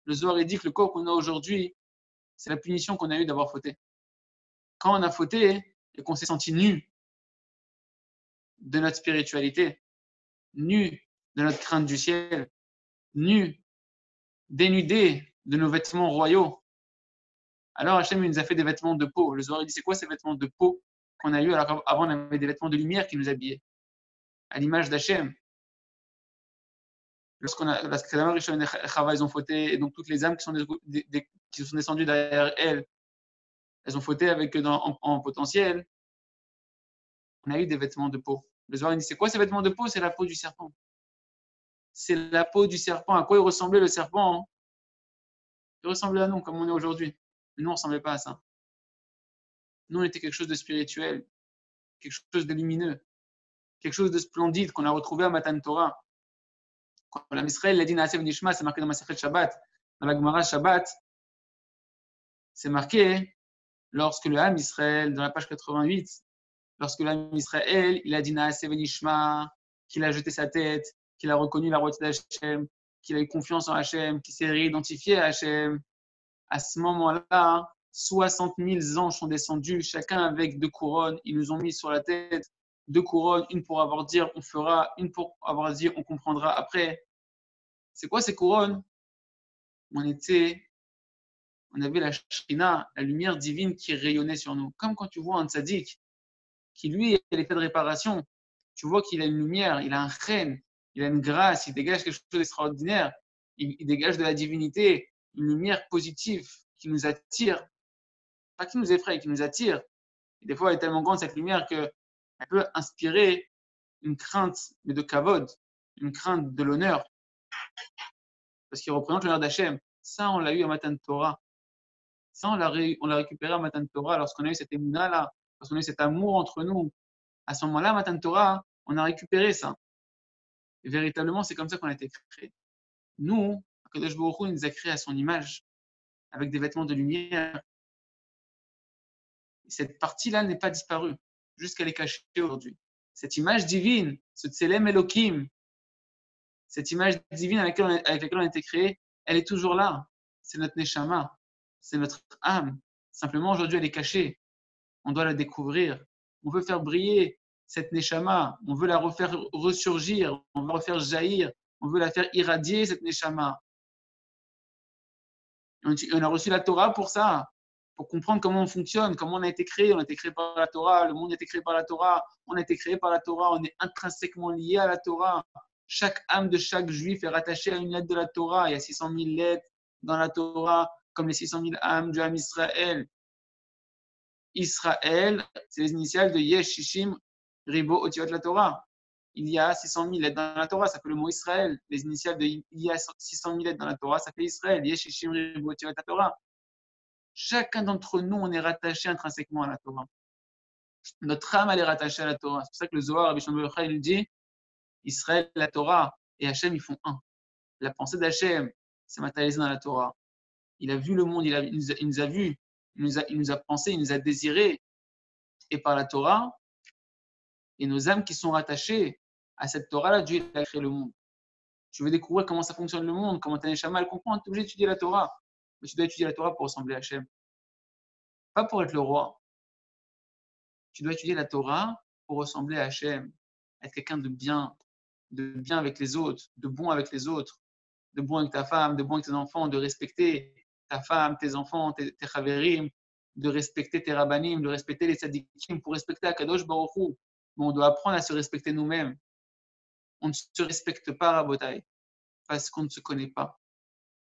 Le Zohar dit que le corps qu'on a aujourd'hui, c'est la punition qu'on a eue d'avoir fauté. Quand on a fauté et qu'on s'est senti nu de notre spiritualité, nu de notre crainte du ciel, nu, dénudé de nos vêtements royaux, alors Hachem nous a fait des vêtements de peau. Le Zohar dit c'est quoi ces vêtements de peau qu'on a eu alors qu'avant on avait des vêtements de lumière qui nous habillaient, à l'image d'Hachem. Lorsque Adam Rishon et Chava, ils ont fauté, et donc toutes les âmes qui sont descendues derrière elles, elles ont fauté avec eux en potentiel, on a eu des vêtements de peau. Le Zohar dit c'est quoi ces vêtements de peau? C'est la peau du serpent. C'est la peau du serpent. À quoi il ressemblait le serpent? Il ressemblait à nous, comme on est aujourd'hui. Mais nous, on ne ressemblait pas à ça. Nous, on était quelque chose de spirituel, quelque chose de lumineux, quelque chose de splendide qu'on a retrouvé à Matan Torah. Quand la Israël l'a dit Naasev Nishma, c'est marqué dans Masechet Shabbat. Dans la Gemara Shabbat, c'est marqué lorsque le Ham Israël, dans la page 88, lorsque le Ham Israël, il a dit Naasev Nishma, qu'il a jeté sa tête, qu'il a reconnu la route d'Hachem, qu'il a eu confiance en Hachem, qu'il s'est réidentifié à Hachem, à ce moment-là, 60 000 anges sont descendus, chacun avec 2 couronnes. Ils nous ont mis sur la tête 2 couronnes, une pour avoir dit on fera, une pour avoir dit on comprendra après. C'est quoi ces couronnes? On avait la Shrina, la lumière divine qui rayonnait sur nous. Comme quand tu vois un tzaddik qui, lui, est à l'état de réparation. Tu vois qu'il a une lumière, il a un chen, il a une grâce, il dégage quelque chose d'extraordinaire. Il dégage de la divinité, une lumière positive qui nous attire. Pas qui nous effraie, qui nous attire. Et des fois, elle est tellement grande, cette lumière, qu'elle peut inspirer une crainte, mais de kavod, une crainte de l'honneur. Parce qu'il représente l'honneur d'Hachem. Ça, on l'a eu à Matan Torah. Ça, on l'a récupéré à Matan Torah lorsqu'on a eu cette émouna-là, lorsqu'on a eu cet amour entre nous. À ce moment-là, Matan Torah, on a récupéré ça. Et véritablement, c'est comme ça qu'on a été créés. Nous, Akadosh Baruch Hu, il nous a créés à son image, avec des vêtements de lumière. Et cette partie-là n'est pas disparue, jusqu'elle est cachée aujourd'hui. Cette image divine, ce Tselem Elohim, cette image divine avec laquelle on a été créés, elle est toujours là. C'est notre Neshama, c'est notre âme. Simplement, aujourd'hui, elle est cachée. On doit la découvrir. On veut faire briller cette Neshama. On veut la refaire ressurgir. On veut la refaire jaillir. On veut la faire irradier, cette Neshama. On a reçu la Torah pour ça, pour comprendre comment on fonctionne, comment on a été créé. On a été créé par la Torah. Le monde a été créé par la Torah. On a été créé par la Torah. On est intrinsèquement lié à la Torah. Chaque âme de chaque juif est rattachée à une lettre de la Torah. Il y a 600 000 lettres dans la Torah, comme les 600 000 âmes du âme Israël. Israël, c'est les initiales de Yesh, Shishim, Ribo, Otiot, la Torah. Il y a 600 000 lettres dans la Torah, ça fait le mot Israël. Les initiales de il y a 600 000 lettres dans la Torah, ça fait Israël. Yesh, Shishim, Ribo, Otiot, la Torah. Chacun d'entre nous, on est rattaché intrinsèquement à la Torah. Notre âme, elle est rattachée à la Torah. C'est pour ça que le Zohar, Rabbi Shimon Bar Yochai, il dit Israël, la Torah et Hachem, ils font un. La pensée d'Hachem, c'est matérialisé dans la Torah. Il a vu le monde, il nous a vus, il nous a pensé, il nous a désiré. Et par la Torah, et nos âmes qui sont rattachées à cette Torah-là, Dieu a créé le monde. Tu veux découvrir comment ça fonctionne le monde, comment ta Neshama elle comprend, tu es obligé d'étudier la Torah. Mais tu dois étudier la Torah pour ressembler à Hachem. Pas pour être le roi. Tu dois étudier la Torah pour ressembler à Hachem. Être quelqu'un de bien avec les autres, de bon avec les autres, de bon avec ta femme, de bon avec tes enfants, de respecter ta femme, tes enfants, tes chaverim, de respecter tes rabbanim, de respecter les tzadikim, pour respecter Akadosh Baruch Hu. Mais on doit apprendre à se respecter nous-mêmes. On ne se respecte pas, Rabotai, parce qu'on ne se connaît pas.